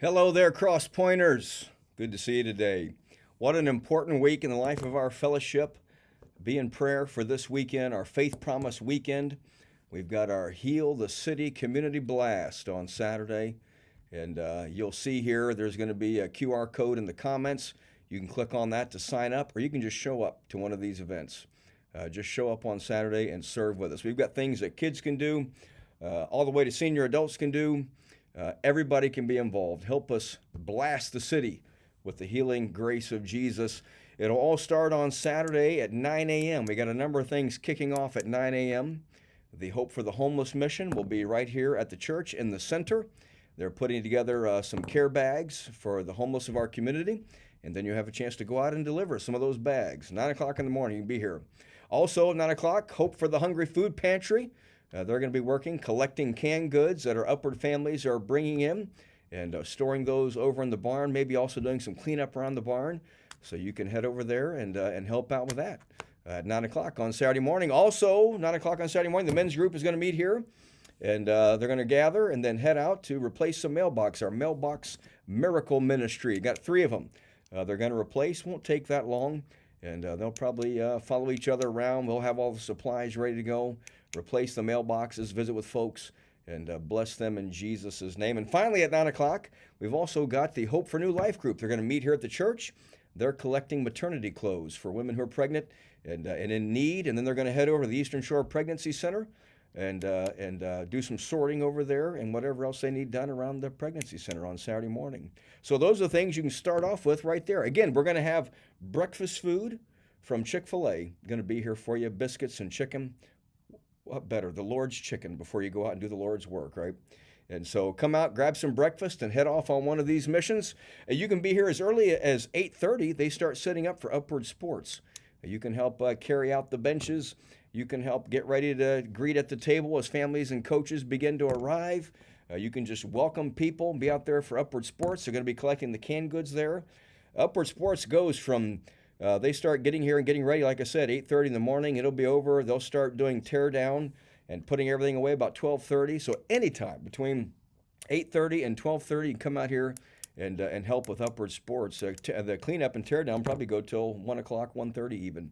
Hello there, Cross Pointers. Good to see you today. What an important week in the life of our fellowship. Be in prayer for this weekend, our Faith Promise weekend. We've got our Heal the City Community Blast on Saturday. And you'll see here there's going to be a QR code in the comments. You can click on that to sign up, or you can just show up to one of these events. Just show up on Saturday and serve with us. We've got things that kids can do, all the way to senior adults can do. Everybody can be involved. Help us blast the city with the healing grace of Jesus. It'll all start on Saturday at 9 a.m. We got a number of things kicking off at 9 a.m. The Hope for the Homeless mission will be right here at the church in the center. They're putting together some care bags for the homeless of our community, and then you have a chance to go out and deliver some of those bags. 9 o'clock in the morning, you can be here. Also, at 9 o'clock, Hope for the Hungry Food Pantry. They're going to be working, collecting canned goods that our Upward families are bringing in and storing those over in the barn, maybe also doing some cleanup around the barn. So you can head over there and help out with that at 9 o'clock on Saturday morning. Also, 9 o'clock on Saturday morning, the men's group is going to meet here, and they're going to gather and then head out to replace some mailbox, our mailbox miracle ministry. Got 3 of them. They're going to replace, won't take that long, and they'll probably follow each other around. We'll have all the supplies ready to go, replace the mailboxes, visit with folks, and bless them in Jesus' name. And finally, at 9 o'clock, we've also got the Hope for New Life group. They're going to meet here at the church. They're collecting maternity clothes for women who are pregnant and in need, and then they're going to head over to the Eastern Shore Pregnancy Center and do some sorting over there and whatever else they need done around the pregnancy center on Saturday morning. So those are things you can start off with right there. Again, we're going to have breakfast food from Chick-fil-A. Going to be here for you, biscuits and chicken. What better? The Lord's chicken before you go out and do the Lord's work, right? And so come out, grab some breakfast, and head off on one of these missions. You can be here as early as 8:30. They start setting up for Upward Sports. You can help carry out the benches. You can help get ready to greet at the table as families and coaches begin to arrive. You can just welcome people and be out there for Upward Sports. They're going to be collecting the canned goods there. Upward Sports goes from they start getting here and getting ready, like I said, 8:30 in the morning. It'll be over. They'll start doing tear down and putting everything away about 12:30. So anytime between 8:30 and 12:30, you can come out here and help with Upward Sports. The cleanup and tear down probably go till 1 o'clock, 1:30 even.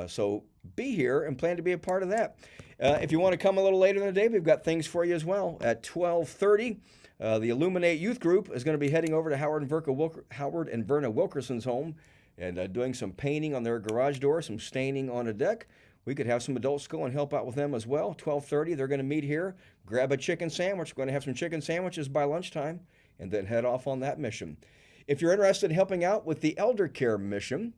So be here and plan to be a part of that. If you want to come a little later in the day, we've got things for you as well. At 12:30, the Illuminate Youth Group is going to be heading over to Howard and Verna Wilkerson's home and doing some painting on their garage door, some staining on a deck. We could have some adults go and help out with them as well. 12:30, they're going to meet here, grab a chicken sandwich. We're going to have some chicken sandwiches by lunchtime, and then head off on that mission. If you're interested in helping out with the elder care mission,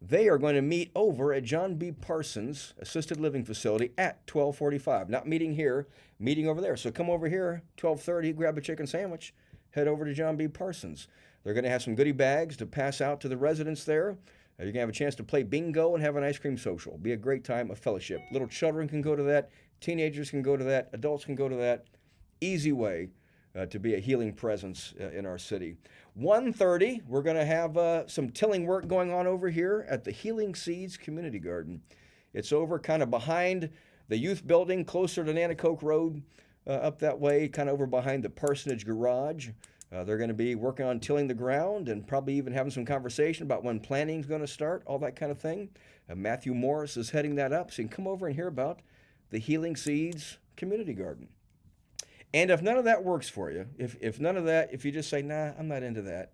they are going to meet over at John B. Parsons Assisted Living Facility at 12:45. Not meeting here, meeting over there. So come over here, 12:30, grab a chicken sandwich, head over to John B. Parsons. They're going to have some goodie bags to pass out to the residents there. You're going to have a chance to play bingo and have an ice cream social. Be a great time of fellowship. Little children can go to that. Teenagers can go to that. Adults can go to that. Easy way to be a healing presence in our city. 1:30, we're going to have some tilling work going on over here at the Healing Seeds Community Garden. It's over kind of behind the youth building, closer to Nanticoke Road, up that way, kind of over behind the Parsonage Garage. They're going to be working on tilling the ground and probably even having some conversation about when planting is going to start, all that kind of thing. Matthew Morris is heading that up, so you can come over and hear about the Healing Seeds Community Garden. And if none of that works for you, if none of that, if you just say, nah, I'm not into that,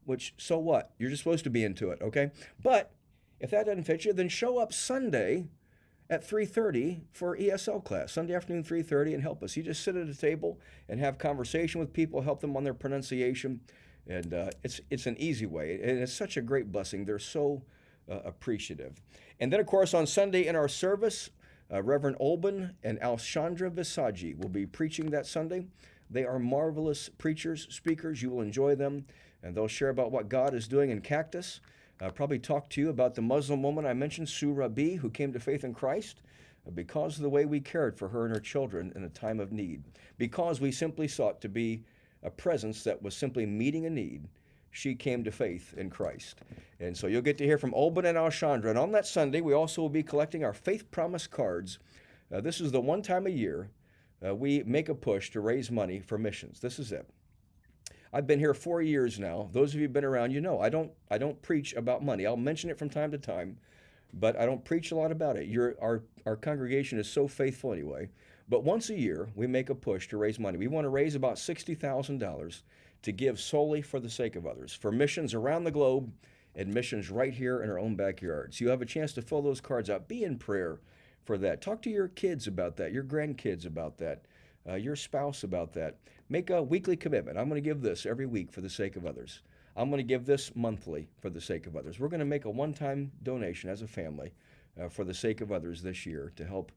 which, so what? You're just supposed to be into it, okay? But if that doesn't fit you, then show up Sunday at 3:30 for ESL class, Sunday afternoon 3:30, and help us. You just sit at a table and have conversation with people, help them on their pronunciation, and it's an easy way, and it's such a great blessing. They're so appreciative. And then, of course, on Sunday in our service, Reverend Olben and Alchandra Visaji will be preaching that Sunday. They are marvelous preachers, speakers. You will enjoy them, and they'll share about what God is doing in Cactus. Probably talk to you about the Muslim woman I mentioned, Sue Rabi, who came to faith in Christ because of the way we cared for her and her children in a time of need. Because we simply sought to be a presence that was simply meeting a need, she came to faith in Christ. And so you'll get to hear from Olben and Alchandra. And on that Sunday, we also will be collecting our Faith Promise cards. This is the one time a year we make a push to raise money for missions. This is it. I've been here 4 years now. Those of you who've been around, you know, I don't preach about money. I'll mention it from time to time, but I don't preach a lot about it. Our congregation is so faithful anyway. But once a year, we make a push to raise money. We want to raise about $60,000 to give solely for the sake of others, for missions around the globe and missions right here in our own backyards. You have a chance to fill those cards out. Be in prayer for that. Talk to your kids about that, your grandkids about that, your spouse about that. Make a weekly commitment. I'm going to give this every week for the sake of others. I'm going to give this monthly for the sake of others. We're going to make a one-time donation as a family for the sake of others this year to help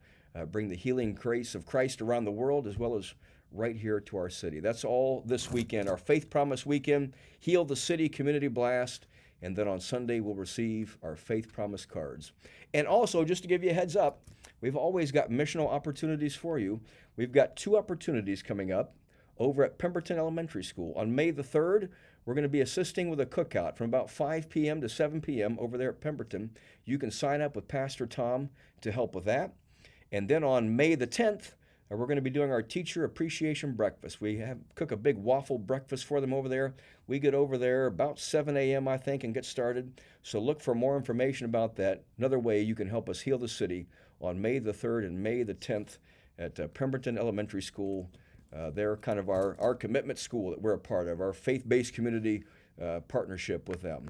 bring the healing grace of Christ around the world as well as right here to our city. That's all this weekend. Our Faith Promise Weekend, Heal the City Community Blast, and then on Sunday we'll receive our Faith Promise cards. And also, just to give you a heads up, we've always got missional opportunities for you. We've got 2 opportunities coming up over at Pemberton Elementary School. On May the 3rd, we're going to be assisting with a cookout from about 5 p.m. to 7 p.m. over there at Pemberton. You can sign up with Pastor Tom to help with that. And then on May the 10th, we're going to be doing our teacher appreciation breakfast. We cook a big waffle breakfast for them over there. We get over there about 7 a.m., I think, and get started. So look for more information about that. Another way you can help us heal the city on May the 3rd and May the 10th at Pemberton Elementary School. They're kind of our commitment school that we're a part of, our faith-based community partnership with them.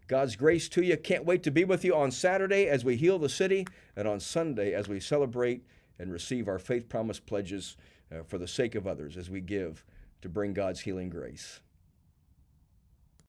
God's grace to you. Can't wait to be with you on Saturday as we heal the city, and on Sunday as we celebrate and receive our faith promise pledges for the sake of others as we give to bring God's healing grace.